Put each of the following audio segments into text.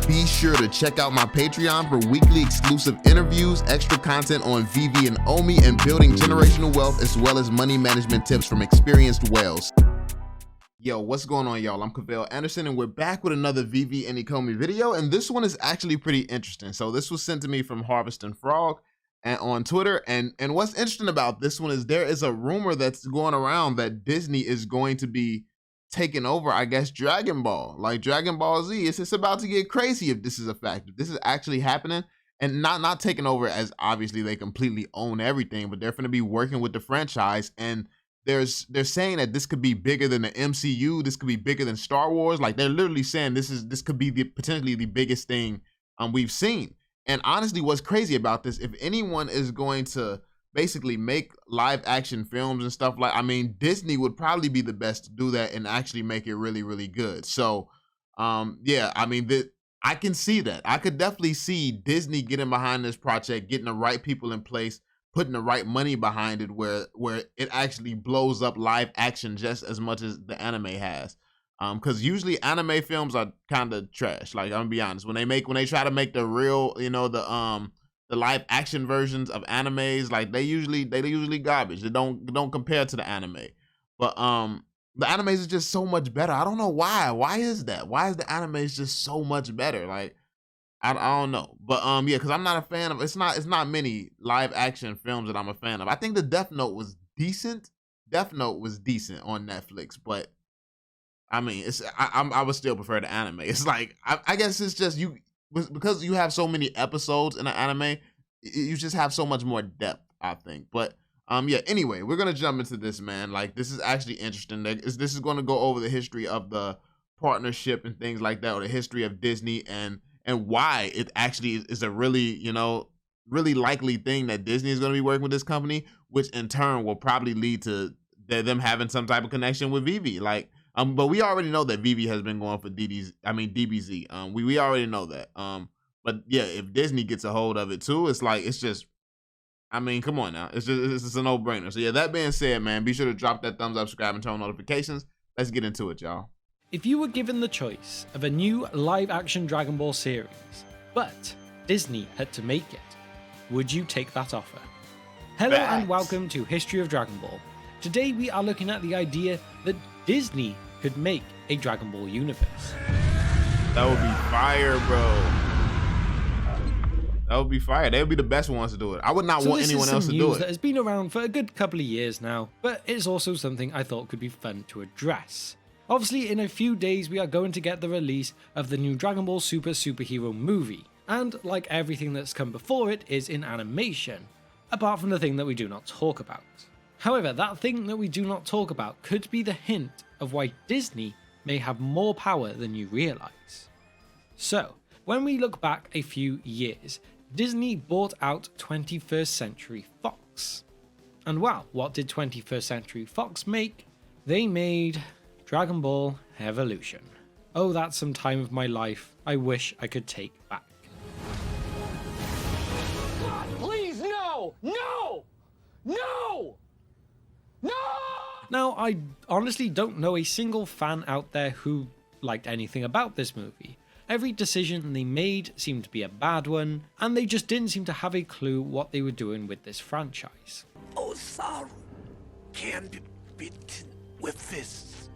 Be sure to check out my Patreon for weekly exclusive interviews, extra content on Veve and Ecomi, and building generational wealth, as well as money management tips from experienced whales. Yo, what's going on, y'all? I'm Cavell Anderson, and we're back with another Veve and Ecomi video, and this one is actually pretty interesting. So this was sent to me from Harvest and Frog and on Twitter, and what's interesting about this one is there is a rumor that's going around that Disney is going to be taking over, I guess, Dragon Ball, like Dragon Ball Z. It's about to get crazy if this is a fact, if this is actually happening, and not taking over as obviously they completely own everything, but they're going to be working with the franchise, and they're saying that this could be bigger than the MCU, this could be bigger than Star Wars. Like, they're literally saying this could be potentially the biggest thing we've seen. And honestly, what's crazy about this, if anyone is going to basically make live action films and stuff, like, I mean, Disney would probably be the best to do that and actually make it really, really good. So yeah, I mean, I can see that. I could definitely see Disney getting behind this project, getting the right people in place, putting the right money behind it, where it actually blows up live action just as much as the anime has. Because usually anime films are kind of trash. Like, I'm gonna be honest, when they try to make the real, you know, the live action versions of animes, like they usually garbage. They don't compare to the anime. But the animes is just so much better. I don't know why. Why is that? Why is the animes just so much better? Like, I don't know. But yeah, because I'm not a fan of, it's not many live action films that I'm a fan of. I think the Death Note was decent. Death Note was decent on Netflix, but I mean, I would still prefer the anime. It's like, I guess it's just because you have so many episodes in an anime, you just have so much more depth, I think. But yeah, anyway, we're gonna jump into this, man. Like, this is actually interesting. This is going to go over the history of the partnership and things like that, or the history of Disney, and why it actually is a really, you know, really likely thing that Disney is going to be working with this company, which in turn will probably lead to them having some type of connection with Veve. Like, but we already know that Veve has been going for DBZ. We already know that. But yeah, if Disney gets a hold of it too, it's like, it's just, I mean, come on now. It's just a no-brainer. So yeah, that being said, man, be sure to drop that thumbs up, subscribe, and turn on notifications. Let's get into it, y'all. If you were given the choice of a new live-action Dragon Ball series, but Disney had to make it, would you take that offer? Hello and welcome to History of Dragon Ball. Today we are looking at the idea that Disney could make a Dragon Ball universe. That would be fire, bro. That would be fire. They would be the best ones to do it. I would not want anyone else to do it. That has been around for a good couple of years now, but it's also something I thought could be fun to address. Obviously, in a few days we are going to get the release of the new Dragon Ball Super superhero movie, and like everything that's come before it is in animation, apart from the thing that we do not talk about. However, that thing that we do not talk about could be the hint of why Disney may have more power than you realise. So, when we look back a few years, Disney bought out 21st Century Fox. And well, what did 21st Century Fox make? They made Dragon Ball Evolution. Oh, that's some time of my life I wish I could take back. God, please, no! No! No! No! Now, I honestly don't know a single fan out there who liked anything about this movie. Every decision they made seemed to be a bad one, and they just didn't seem to have a clue what they were doing with this franchise. Osaru can be beaten with fists,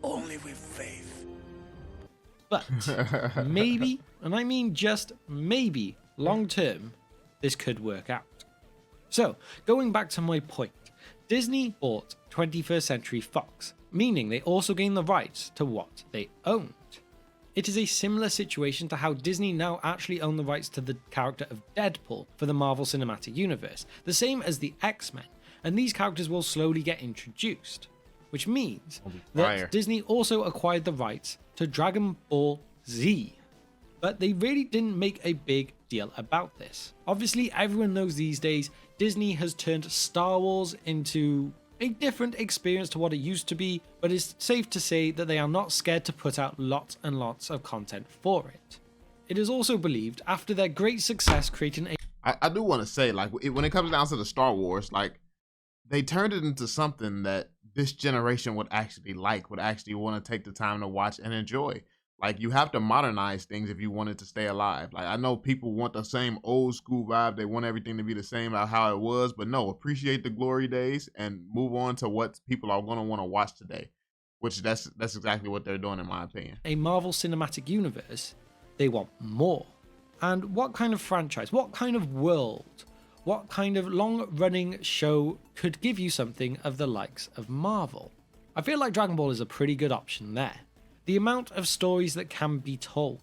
only with faith. But maybe, and I mean just maybe, long term, this could work out. So, going back to my point, Disney bought 21st Century Fox, meaning they also gained the rights to what they owned. It is a similar situation to how Disney now actually own the rights to the character of Deadpool for the Marvel Cinematic Universe, the same as the X-Men, and these characters will slowly get introduced, which means that Disney also acquired the rights to Dragon Ball Z. But they really didn't make a big deal about this. Obviously, everyone knows these days Disney has turned Star Wars into a different experience to what it used to be, but it's safe to say that they are not scared to put out lots and lots of content for it. It is also believed, after their great success creating a... I do want to say, like, when it comes down to the Star Wars, like, they turned it into something that this generation would actually like, would actually want to take the time to watch and enjoy. Like, you have to modernize things if you want it to stay alive. Like, I know people want the same old school vibe. They want everything to be the same about how it was, but no, appreciate the glory days and move on to what people are going to want to watch today, which that's exactly what they're doing, in my opinion. A Marvel Cinematic Universe, they want more. And what kind of franchise, what kind of world, what kind of long-running show could give you something of the likes of Marvel? I feel like Dragon Ball is a pretty good option there. The amount of stories that can be told,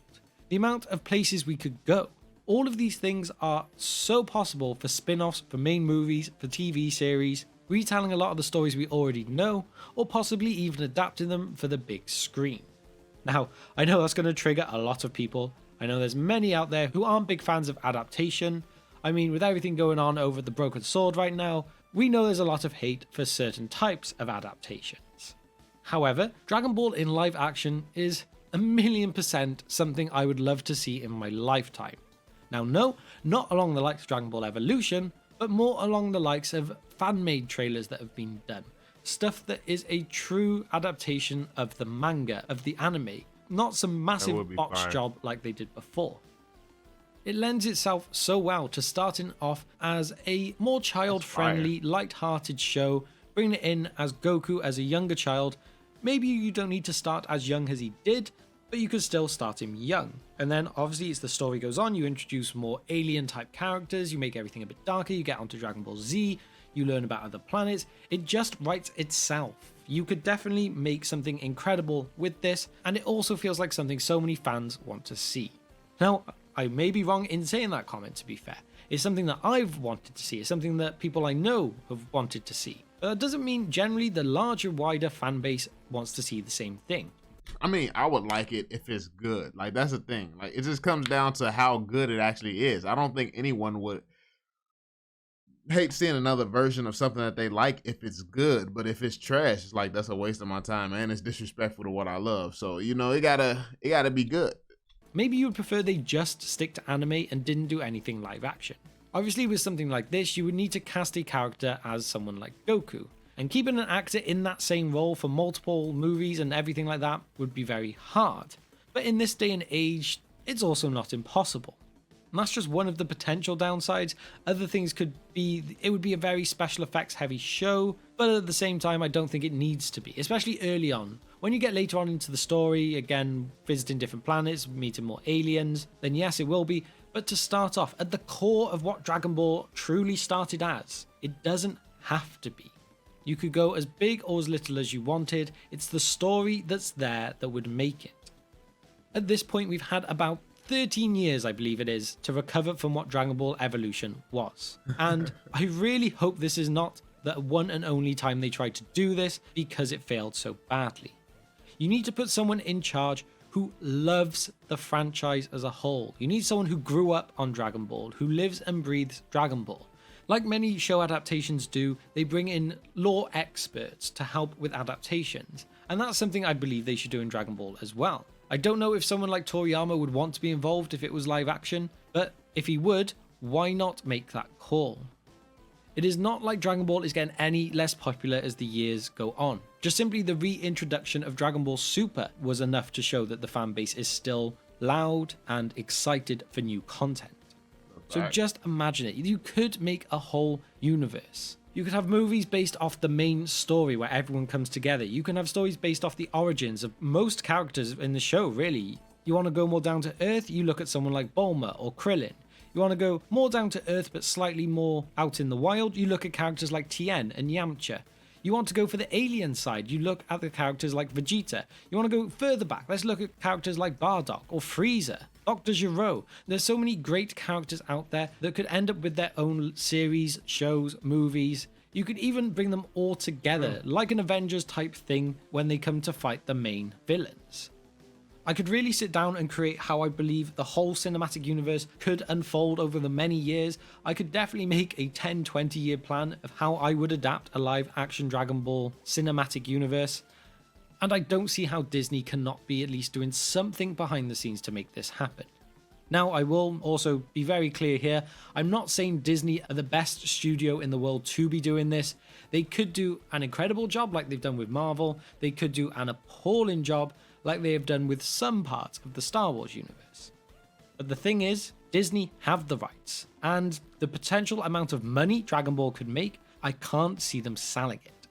the amount of places we could go, all of these things are so possible for spin-offs, for main movies, for TV series, retelling a lot of the stories we already know, or possibly even adapting them for the big screen. Now, I know that's going to trigger a lot of people. I know there's many out there who aren't big fans of adaptation. I mean, with everything going on over the Broken Sword right now, we know there's a lot of hate for certain types of adaptations. However, Dragon Ball in live action is 1,000,000% something I would love to see in my lifetime. Now, no, not along the likes of Dragon Ball Evolution, but more along the likes of fan-made trailers that have been done. Stuff that is a true adaptation of the manga, of the anime, not some massive botch job like they did before. It lends itself so well to starting off as a more child-friendly, light-hearted show, bringing it in as Goku as a younger child. Maybe you don't need to start as young as he did, but you could still start him young. And then obviously as the story goes on, you introduce more alien type characters, you make everything a bit darker, you get onto Dragon Ball Z, you learn about other planets. It just writes itself. You could definitely make something incredible with this, and it also feels like something so many fans want to see. Now, I may be wrong in saying that comment, to be fair. It's something that I've wanted to see. It's something that people I know have wanted to see. But that doesn't mean generally the larger, wider fan base wants to see the same thing. I mean, I would like it if it's good. Like, that's the thing. Like, it just comes down to how good it actually is. I don't think anyone would hate seeing another version of something that they like if it's good. But if it's trash, it's like, that's a waste of my time, and it's disrespectful to what I love. So, you know, it gotta be good. Maybe you would prefer they just stick to anime and didn't do anything live action. Obviously, with something like this, you would need to cast a character as someone like Goku, and keeping an actor in that same role for multiple movies and everything like that would be very hard. But in this day and age, it's also not impossible. And that's just one of the potential downsides. Other things could be, it would be a very special effects heavy show, but at the same time, I don't think it needs to be, especially early on. When you get later on into the story, again, visiting different planets, meeting more aliens, then yes, it will be. But to start off, at the core of what Dragon Ball truly started as, it doesn't have to be. You could go as big or as little as you wanted. It's the story that's there that would make it. At this point, we've had about 13 years, I believe it is, to recover from what Dragon Ball Evolution was. And I really hope this is not the one and only time they tried to do this, because it failed so badly. You need to put someone in charge who loves the franchise as a whole. You need someone who grew up on Dragon Ball, who lives and breathes Dragon Ball. Like many show adaptations do, they bring in lore experts to help with adaptations, and that's something I believe they should do in Dragon Ball as well. I don't know if someone like Toriyama would want to be involved if it was live action, but if he would, why not make that call? It is not like Dragon Ball is getting any less popular as the years go on. Just simply the reintroduction of Dragon Ball Super was enough to show that the fan base is still loud and excited for new content. So just imagine it. You could make a whole universe. You could have movies based off the main story where everyone comes together. You can have stories based off the origins of most characters in the show, really. You want to go more down to earth? You look at someone like Bulma or Krillin. You want to go more down to earth but slightly more out in the wild? You look at characters like Tien and Yamcha. You want to go for the alien side? You look at the characters like Vegeta. You want to go further back? Let's look at characters like Bardock or Frieza, Dr. Gero. There's so many great characters out there that could end up with their own series, shows, movies. You could even bring them all together, like an Avengers type thing when they come to fight the main villains. I could really sit down and create how I believe the whole cinematic universe could unfold over the many years. I could definitely make a 10-20 year plan of how I would adapt a live action Dragon Ball cinematic universe. And I don't see how Disney cannot be at least doing something behind the scenes to make this happen. Now, I will also be very clear here. I'm not saying Disney are the best studio in the world to be doing this. They could do an incredible job like they've done with Marvel. They could do an appalling job. like they have done with some parts of the Star Wars universe. But the thing is, Disney have the rights, and the potential amount of money Dragon Ball could make, I can't see them selling it.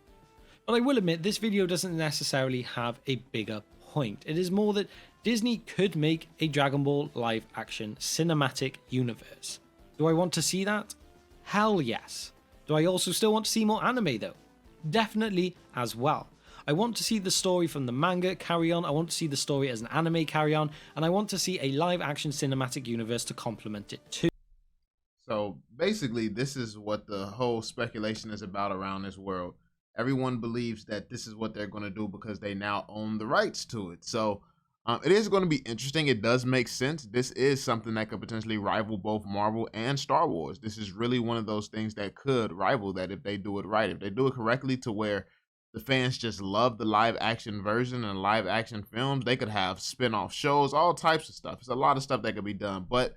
But I will admit, this video doesn't necessarily have a bigger point. It is more that Disney could make a Dragon Ball live action cinematic universe. Do I want to see that? Hell yes. Do I also still want to see more anime though? Definitely as well. I want to see the story from the manga carry on, I want to see the story as an anime carry on, and I want to see a live action cinematic universe to complement it too. So basically, this is what the whole speculation is about around this world. Everyone believes that this is what they're going to do because they now own the rights to it. So it is going to be interesting. It does make sense. This is something that could potentially rival both Marvel and Star Wars. This is really one of those things that could rival that if they do it right. If they do it correctly to where the fans just love the live action version and live action films, they could have spin-off shows, all types of stuff. It's a lot of stuff that could be done. But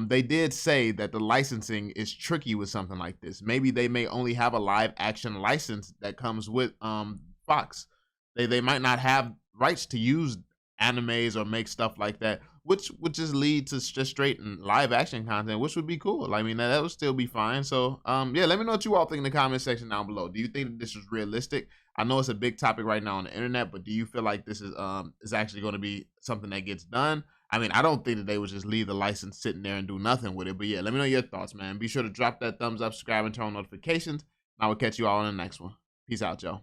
they did say that the licensing is tricky with something like this. Maybe they may only have a live action license that comes with Fox. They might not have rights to use animes or make stuff like that, which would just lead to just straight and live action content, which would be cool. I mean, that would still be fine. So yeah, let me know what you all think in the comment section down below. Do you think that this is realistic? I know it's a big topic right now on the internet, but do you feel like this is actually going to be something that gets done? I mean, I don't think that they would just leave the license sitting there and do nothing with it. But yeah, let me know your thoughts, man. Be sure to drop that thumbs up, subscribe, and turn on notifications. I will catch you all in the next one. Peace out, y'all.